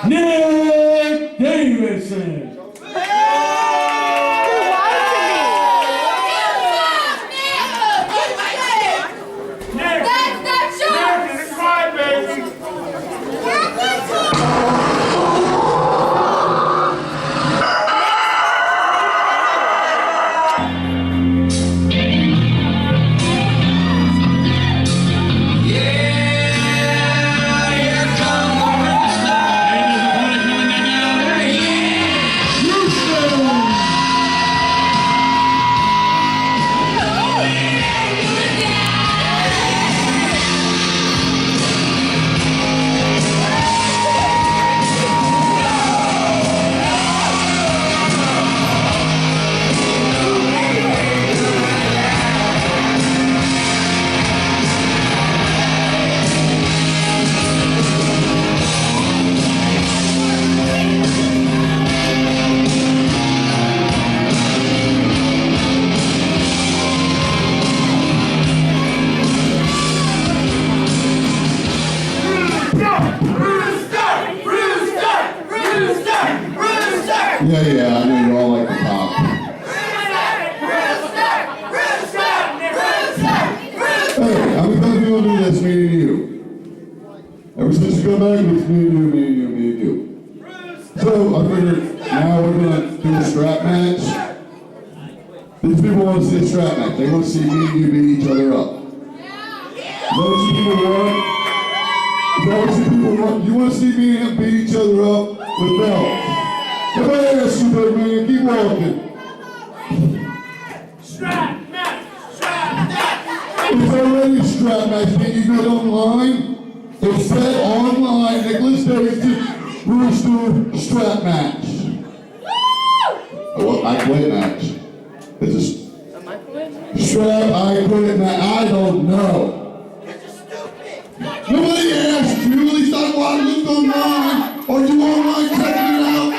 Nick Davidson. Yeah, I know you all like the pop. Hey, how many times you want to do this, me and you? Ever since you come back, it's me and you, me and you, me and you. So I figured now we're going to do a strap match. These people want to see a strap match. They want to see me and you beat each other up. Those people want. Those people want. You want to see me and him beat each other up with belts. Come on, Superman, keep walking. Strap match! Strap match! It's already a strap match. Can you go online? It's set online. Nicholas Davidson, Rooster strap match. Well, I quit match. It's a strap I quit match. I don't know. Nobody asked you. At least I want to look online. Or you online checking it out?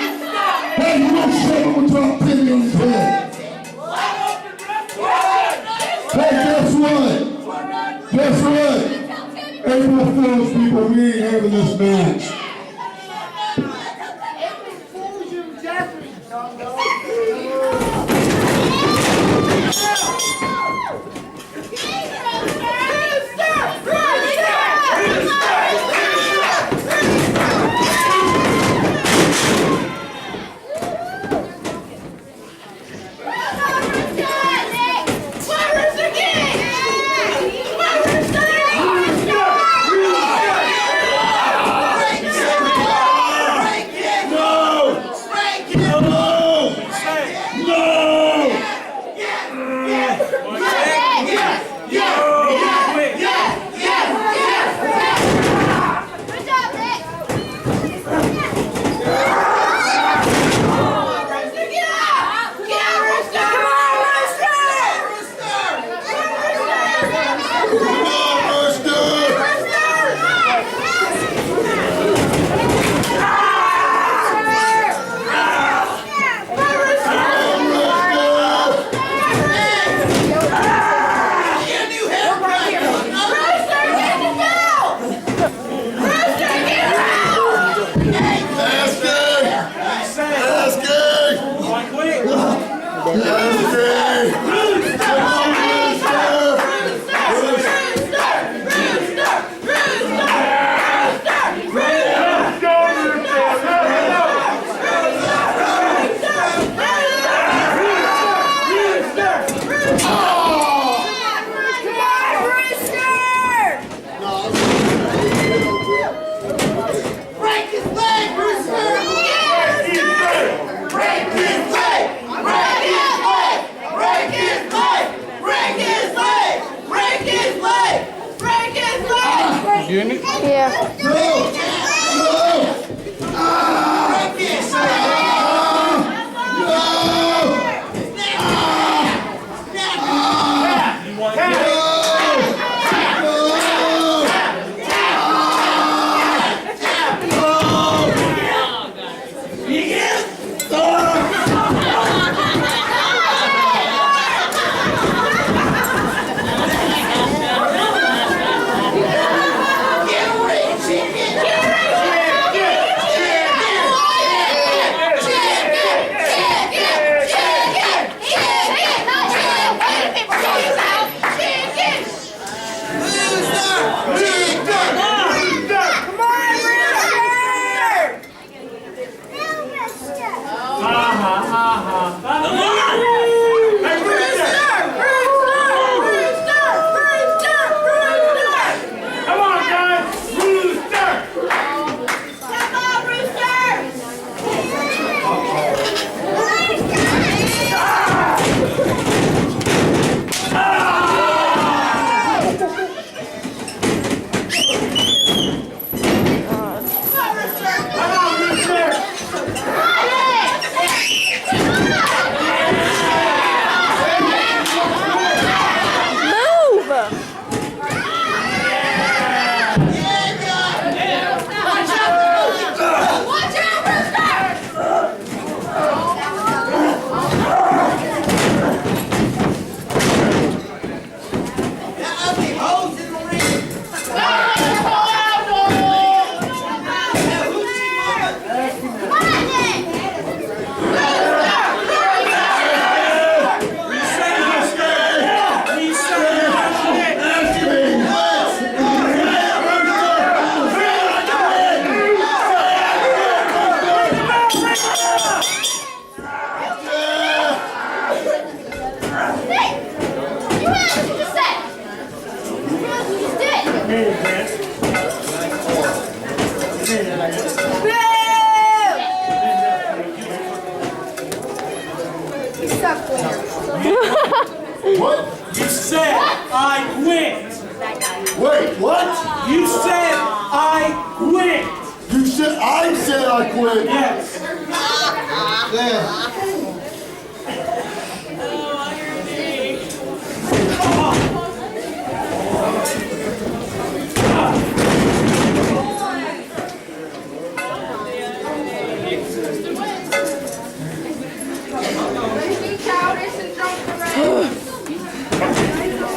Hey, you don't shut up and drop penny on his head. Hey, guess what? Guess what? April Fool's people, we ain't having this match. What? You said I quit. Wait, what? You said I quit. You said I quit. Yes.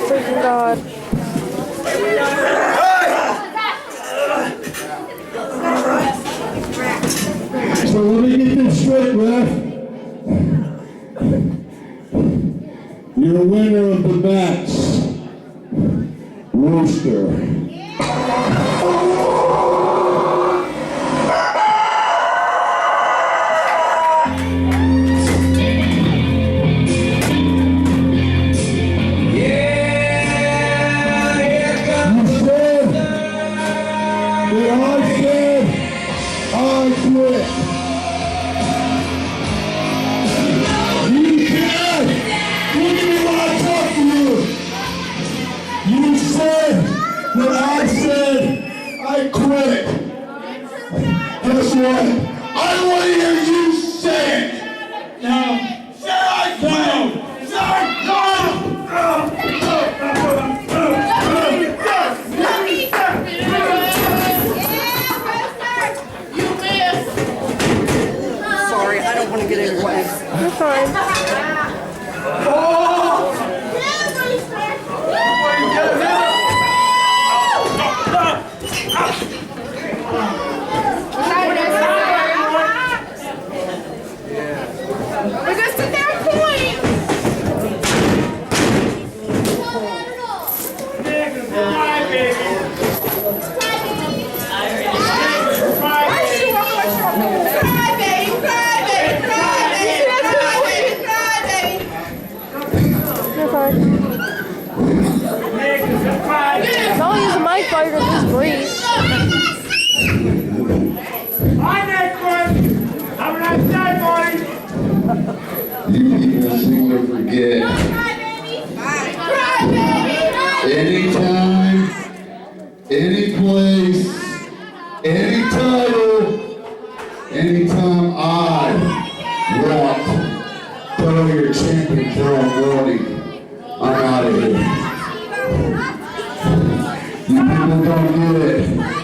Freaking God. So let me get this straight, ref. You're a winner of the match, Rooster. You said that I said I quit. Guess what? I don't want to hear you say it. No. Say I quit. Say Sorry, I don't want to get in your way. You're fine. You're fine. Don't use a mic while you're gonna lose breathe. Hi, Nick. Have a nice day, buddy. You people seem to forget. Anytime, any place, any title, anytime I want to throw your champion Carol Brody, I'm out of here. You people don't get it.